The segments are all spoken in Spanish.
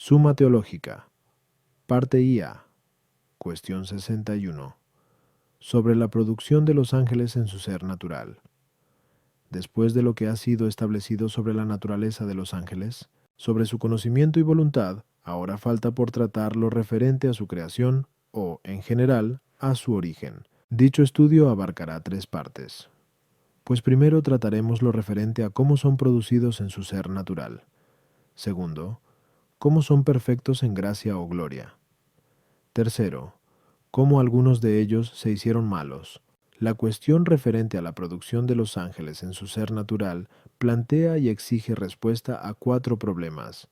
Suma teológica. Parte IA. Cuestión 61. Sobre la producción de los ángeles en su ser natural. Después de lo que ha sido establecido sobre la naturaleza de los ángeles, sobre su conocimiento y voluntad, ahora falta por tratar lo referente a su creación o, en general, a su origen. Dicho estudio abarcará 3 partes. Pues primero trataremos lo referente a cómo son producidos en su ser natural. Segundo, cómo son perfectos en gracia o gloria. Tercero, cómo algunos de ellos se hicieron malos. La cuestión referente a la producción de los ángeles en su ser natural plantea y exige respuesta a 4 problemas.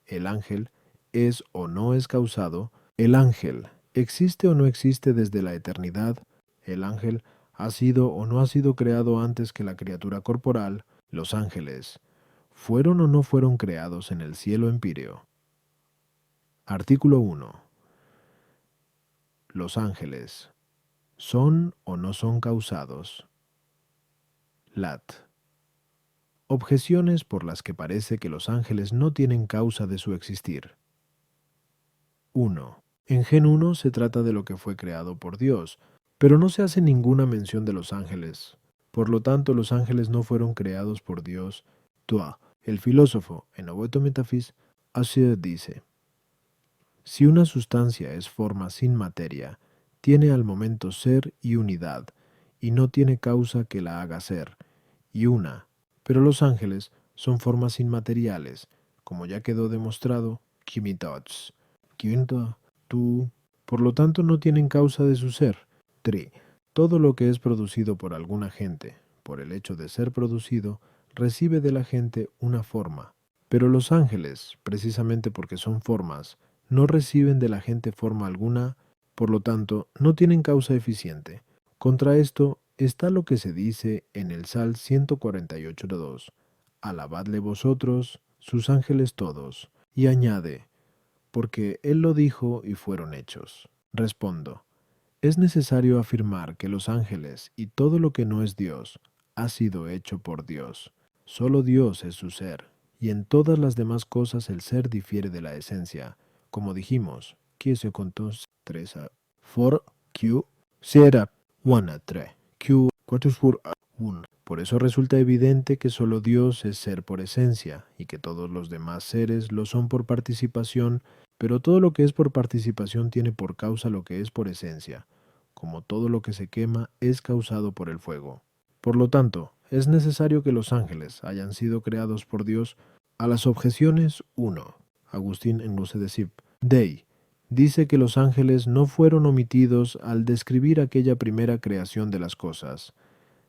¿El ángel es o no es causado? ¿El ángel existe o no existe desde la eternidad? ¿El ángel ha sido o no ha sido creado antes que la criatura corporal? ¿Los ángeles fueron o no fueron creados en el cielo empíreo? Artículo 1. Los ángeles ¿son o no son causados? Lat. Objeciones por las que parece que los ángeles no tienen causa de su existir. 1. En Gen 1 se trata de lo que fue creado por Dios, pero no se hace ninguna mención de los ángeles. Por lo tanto, los ángeles no fueron creados por Dios. Toi, el filósofo, en Oboto Metafis, así dice: si una sustancia es forma sin materia, tiene al momento ser y unidad, y no tiene causa que la haga ser, y una. Pero los ángeles son formas inmateriales, como ya quedó demostrado, Kimitots. Quinto, tú. Por lo tanto, no tienen causa de su ser. 3. Todo lo que es producido por alguna gente, por el hecho de ser producido, recibe de la gente una forma. Pero los ángeles, precisamente porque son formas, no reciben de la gente forma alguna, por lo tanto, no tienen causa eficiente. Contra esto está lo que se dice en el Sal 148.2: alabadle vosotros, sus ángeles todos, y añade: porque él lo dijo y fueron hechos. Respondo: es necesario afirmar que los ángeles y todo lo que no es Dios ha sido hecho por Dios. Solo Dios es su ser, y en todas las demás cosas el ser difiere de la esencia. Como dijimos, que se contó 3 a 4 Q será 1 a 3 Q 4 por 1. Por eso resulta evidente que solo Dios es ser por esencia, y que todos los demás seres lo son por participación, pero todo lo que es por participación tiene por causa lo que es por esencia, como todo lo que se quema es causado por el fuego. Por lo tanto, es necesario que los ángeles hayan sido creados por Dios. A las objeciones 1. Agustín en Luce de Sip. Dei dice que los ángeles no fueron omitidos al describir aquella primera creación de las cosas,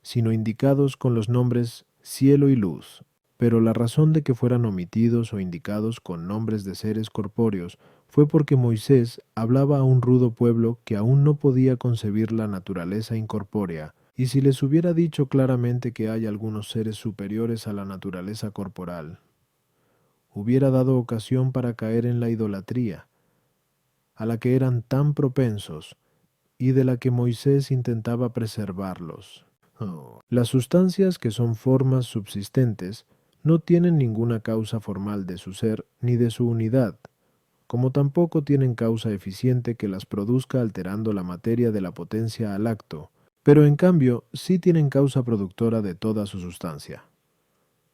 sino indicados con los nombres cielo y luz. Pero la razón de que fueran omitidos o indicados con nombres de seres corpóreos fue porque Moisés hablaba a un rudo pueblo que aún no podía concebir la naturaleza incorpórea, y si les hubiera dicho claramente que hay algunos seres superiores a la naturaleza corporal, hubiera dado ocasión para caer en la idolatría, a la que eran tan propensos y de la que Moisés intentaba preservarlos. Las sustancias que son formas subsistentes no tienen ninguna causa formal de su ser ni de su unidad, como tampoco tienen causa eficiente que las produzca alterando la materia de la potencia al acto, pero en cambio sí tienen causa productora de toda su sustancia.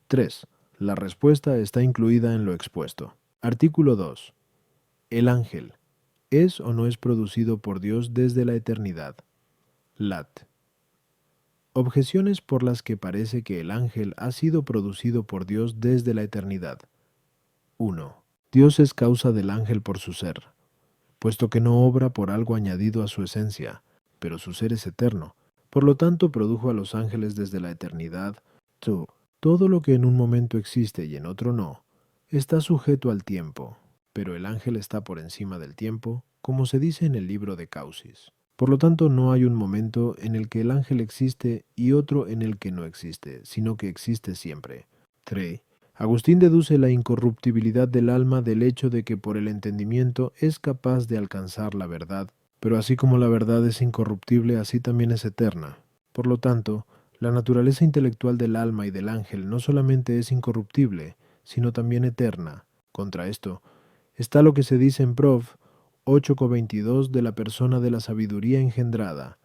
3. La respuesta está incluida en lo expuesto. Artículo 2. El ángel ¿es o no es producido por Dios desde la eternidad? Lat. Objeciones por las que parece que el ángel ha sido producido por Dios desde la eternidad. 1. Dios es causa del ángel por su ser, puesto que no obra por algo añadido a su esencia, pero su ser es eterno. Por lo tanto, produjo a los ángeles desde la eternidad. 2. Todo lo que en un momento existe y en otro no, está sujeto al tiempo, pero el ángel está por encima del tiempo, como se dice en el libro de Causis. Por lo tanto, no hay un momento en el que el ángel existe y otro en el que no existe, sino que existe siempre. 3. Agustín deduce la incorruptibilidad del alma del hecho de que por el entendimiento es capaz de alcanzar la verdad, pero así como la verdad es incorruptible, así también es eterna. Por lo tanto, la naturaleza intelectual del alma y del ángel no solamente es incorruptible, sino también eterna. Contra esto, Está lo que se dice en Prof. 8:22 de la persona de la sabiduría engendrada.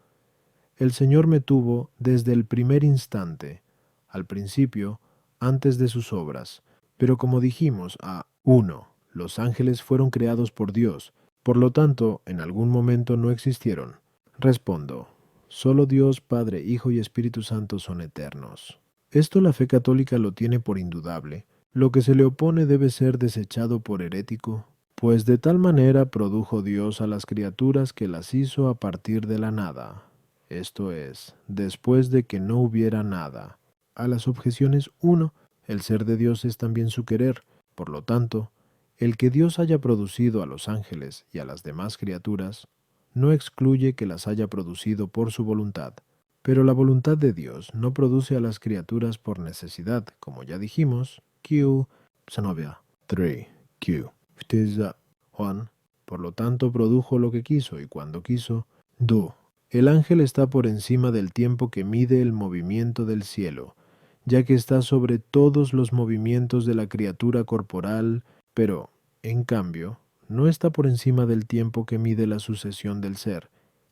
El Señor me tuvo desde el primer instante, al principio, antes de sus obras. Pero como dijimos, a 1, los ángeles fueron creados por Dios, por lo tanto, en algún momento no existieron. Respondo, solo Dios, Padre, Hijo y Espíritu Santo son eternos. Esto la fe católica lo tiene por indudable. Lo que se le opone debe ser desechado por herético, pues de tal manera produjo Dios a las criaturas que las hizo a partir de la nada, esto es, después de que no hubiera nada. A las objeciones 1, el ser de Dios es también su querer, por lo tanto, el que Dios haya producido a los ángeles y a las demás criaturas, no excluye que las haya producido por su voluntad. Pero la voluntad de Dios no produce a las criaturas por necesidad, como ya dijimos, Q, Sanovia, 3, Q, Fteza, 1, por lo tanto produjo lo que quiso y cuando quiso, Do. El ángel está por encima del tiempo que mide el movimiento del cielo, ya que está sobre todos los movimientos de la criatura corporal, pero, en cambio, no está por encima del tiempo que mide la sucesión del ser,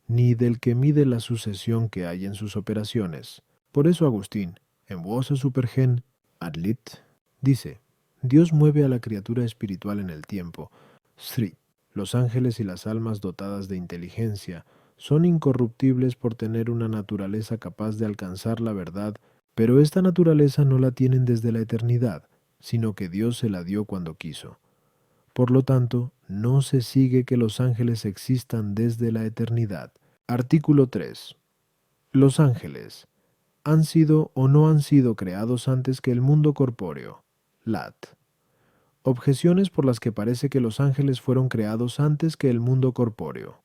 ni del que mide la sucesión que hay en sus operaciones. Por eso Agustín, en Voce Supergen Adlit, dice, Dios mueve a la criatura espiritual en el tiempo. Sri, los ángeles y las almas dotadas de inteligencia son incorruptibles por tener una naturaleza capaz de alcanzar la verdad, pero esta naturaleza no la tienen desde la eternidad, sino que Dios se la dio cuando quiso. Por lo tanto, no se sigue que los ángeles existan desde la eternidad. Artículo 3. Los ángeles, ¿han sido o no han sido creados antes que el mundo corpóreo? Lat. Objeciones por las que parece que los ángeles fueron creados antes que el mundo corpóreo.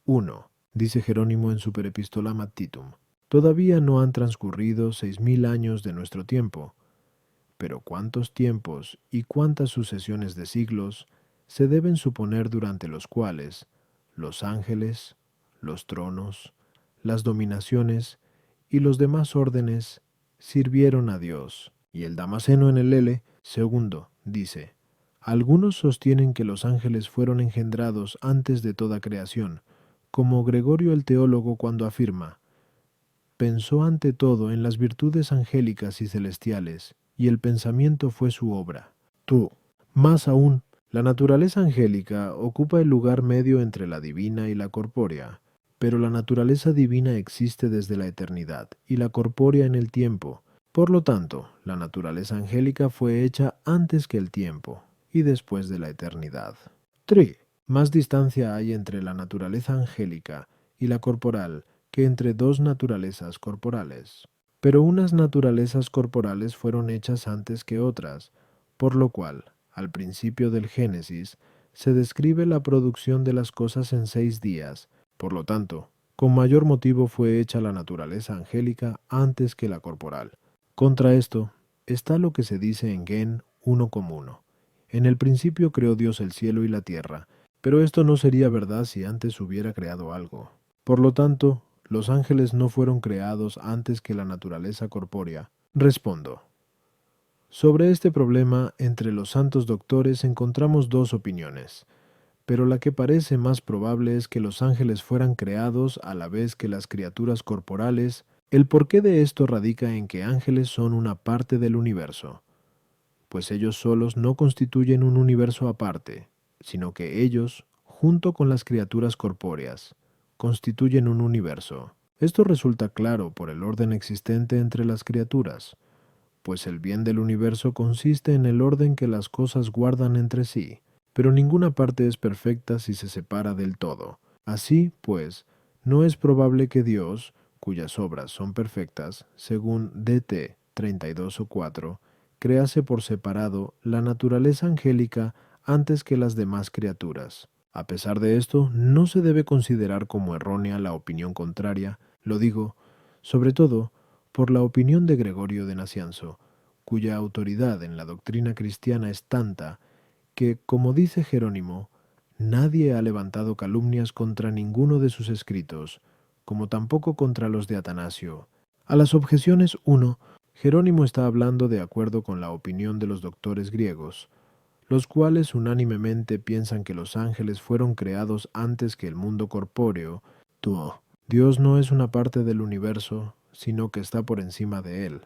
1. Dice Jerónimo en Super Epistolama Titum. Todavía no han transcurrido 6000 años de nuestro tiempo, pero cuántos tiempos y cuántas sucesiones de siglos se deben suponer durante los cuales los ángeles, los tronos, las dominaciones y los demás órdenes sirvieron a Dios. Y el Damasceno en el L, segundo, dice, algunos sostienen que los ángeles fueron engendrados antes de toda creación, como Gregorio el teólogo cuando afirma, pensó ante todo en las virtudes angélicas y celestiales, y el pensamiento fue su obra. Tú, más aún, la naturaleza angélica ocupa el lugar medio entre la divina y la corpórea, pero la naturaleza divina existe desde la eternidad y la corpórea en el tiempo. Por lo tanto, la naturaleza angélica fue hecha antes que el tiempo y después de la eternidad. 3. Más distancia hay entre la naturaleza angélica y la corporal que entre dos naturalezas corporales. Pero unas naturalezas corporales fueron hechas antes que otras, por lo cual, al principio del Génesis, se describe la producción de las cosas en 6 días. Por lo tanto, con mayor motivo fue hecha la naturaleza angélica antes que la corporal. Contra esto, está lo que se dice en Gen 1:1. En el principio creó Dios el cielo y la tierra, pero esto no sería verdad si antes hubiera creado algo. Por lo tanto, los ángeles no fueron creados antes que la naturaleza corpórea. Respondo. Sobre este problema, entre los santos doctores encontramos dos opiniones, pero la que parece más probable es que los ángeles fueran creados a la vez que las criaturas corporales. El porqué de esto radica en que ángeles son una parte del universo, pues ellos solos no constituyen un universo aparte, sino que ellos, junto con las criaturas corpóreas, constituyen un universo. Esto resulta claro por el orden existente entre las criaturas, pues el bien del universo consiste en el orden que las cosas guardan entre sí, pero ninguna parte es perfecta si se separa del todo. Así, pues, no es probable que Dios, cuyas obras son perfectas, según DT 32 o 4, crease por separado la naturaleza angélica antes que las demás criaturas. A pesar de esto, no se debe considerar como errónea la opinión contraria, lo digo, sobre todo, por la opinión de Gregorio de Nacianzo, cuya autoridad en la doctrina cristiana es tanta que, como dice Jerónimo, nadie ha levantado calumnias contra ninguno de sus escritos, como tampoco contra los de Atanasio. A las objeciones 1, Jerónimo está hablando de acuerdo con la opinión de los doctores griegos, los cuales unánimemente piensan que los ángeles fueron creados antes que el mundo corpóreo. Tuo. Dios no es una parte del universo, sino que está por encima de él,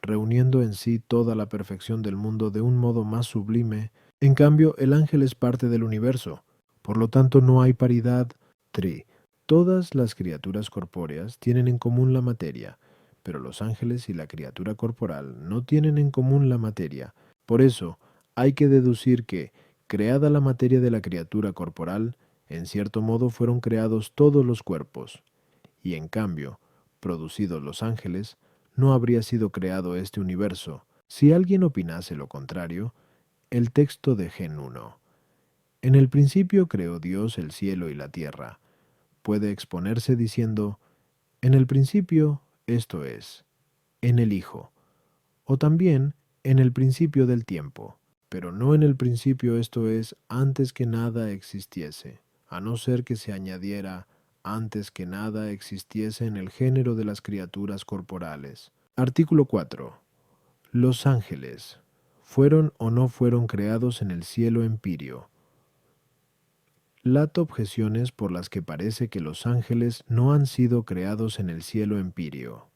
reuniendo en sí toda la perfección del mundo de un modo más sublime. En cambio, el ángel es parte del universo, por lo tanto no hay paridad. Tri. Todas las criaturas corpóreas tienen en común la materia, pero los ángeles y la criatura corporal no tienen en común la materia. Por eso, hay que deducir que, creada la materia de la criatura corporal, en cierto modo fueron creados todos los cuerpos, y en cambio, producidos los ángeles, no habría sido creado este universo. Si alguien opinase lo contrario, el texto de Gen 1. En el principio creó Dios el cielo y la tierra. Puede exponerse diciendo, en el principio, esto es, en el Hijo, o también en el principio del tiempo, pero no en el principio, esto es, antes que nada existiese, a no ser que se añadiera antes que nada existiese en el género de las criaturas corporales. Artículo 4. Los ángeles, ¿fueron o no fueron creados en el cielo empíreo? Lat objeciones por las que parece que los ángeles no han sido creados en el cielo empíreo.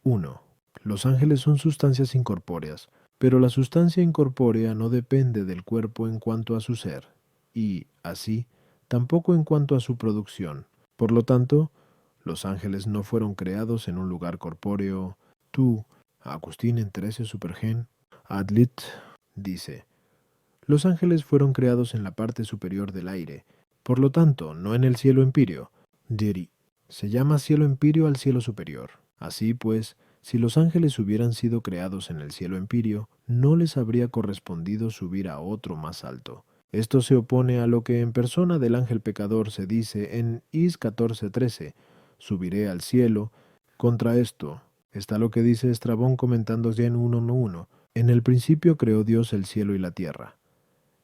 1. Los ángeles son sustancias incorpóreas, pero la sustancia incorpórea no depende del cuerpo en cuanto a su ser, y, así, tampoco en cuanto a su producción. Por lo tanto, los ángeles no fueron creados en un lugar corpóreo. Tú, Agustín en 13 Supergen, Adlit, dice, los ángeles fueron creados en la parte superior del aire, por lo tanto, no en el cielo empíreo. Diri, se llama cielo empíreo al cielo superior. Así pues, si los ángeles hubieran sido creados en el cielo empíreo, no les habría correspondido subir a otro más alto. Esto se opone a lo que en persona del ángel pecador se dice en Is 14:13, subiré al cielo. Contra esto está lo que dice Estrabón comentando Gen 1:1. En el principio creó Dios el cielo y la tierra.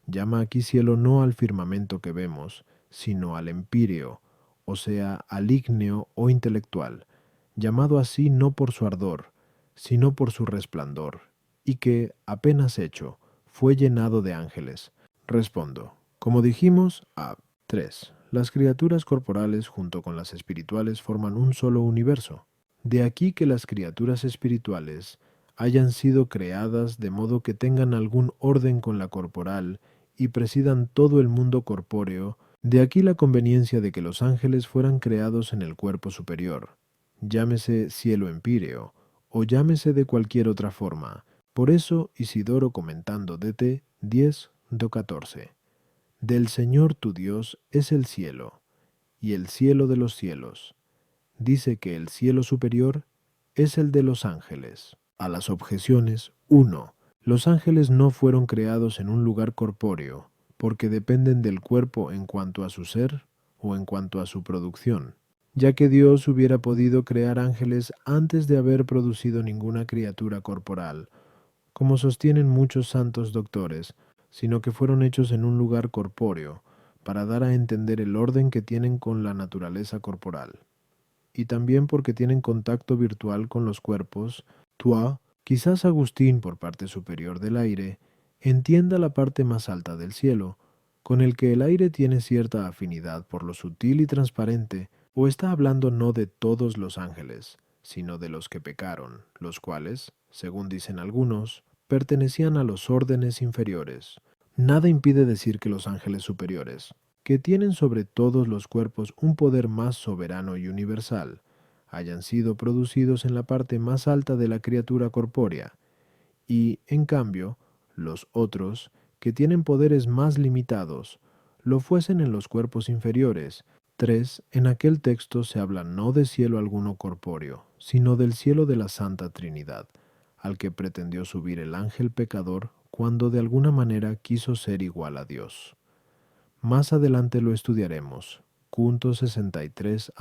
Llama aquí cielo no al firmamento que vemos, sino al empíreo, o sea, al ígneo o intelectual, llamado así no por su ardor, sino por su resplandor, y que, apenas hecho, fue llenado de ángeles. Respondo. Como dijimos, a 3. Las criaturas corporales junto con las espirituales forman un solo universo. De aquí que las criaturas espirituales hayan sido creadas de modo que tengan algún orden con la corporal y presidan todo el mundo corpóreo. De aquí la conveniencia de que los ángeles fueran creados en el cuerpo superior, llámese cielo empíreo, o llámese de cualquier otra forma. Por eso Isidoro comentando DT 10:14. Del Señor tu Dios es el cielo, y el cielo de los cielos. Dice que el cielo superior es el de los ángeles. A las objeciones, 1. Los ángeles no fueron creados en un lugar corpóreo, porque dependen del cuerpo en cuanto a su ser o en cuanto a su producción, ya que Dios hubiera podido crear ángeles antes de haber producido ninguna criatura corporal, como sostienen muchos santos doctores, sino que fueron hechos en un lugar corpóreo, para dar a entender el orden que tienen con la naturaleza corporal, y también porque tienen contacto virtual con los cuerpos. Toi, quizás Agustín, por parte superior del aire, entienda la parte más alta del cielo, con el que el aire tiene cierta afinidad por lo sutil y transparente, o está hablando no de todos los ángeles, sino de los que pecaron, los cuales, según dicen algunos, pertenecían a los órdenes inferiores. Nada impide decir que los ángeles superiores, que tienen sobre todos los cuerpos un poder más soberano y universal, hayan sido producidos en la parte más alta de la criatura corpórea, y, en cambio, los otros, que tienen poderes más limitados, lo fuesen en los cuerpos inferiores. 3. En aquel texto se habla no de cielo alguno corpóreo, sino del cielo de la Santa Trinidad, al que pretendió subir el ángel pecador cuando de alguna manera quiso ser igual a Dios. Más adelante lo estudiaremos. Punto 63.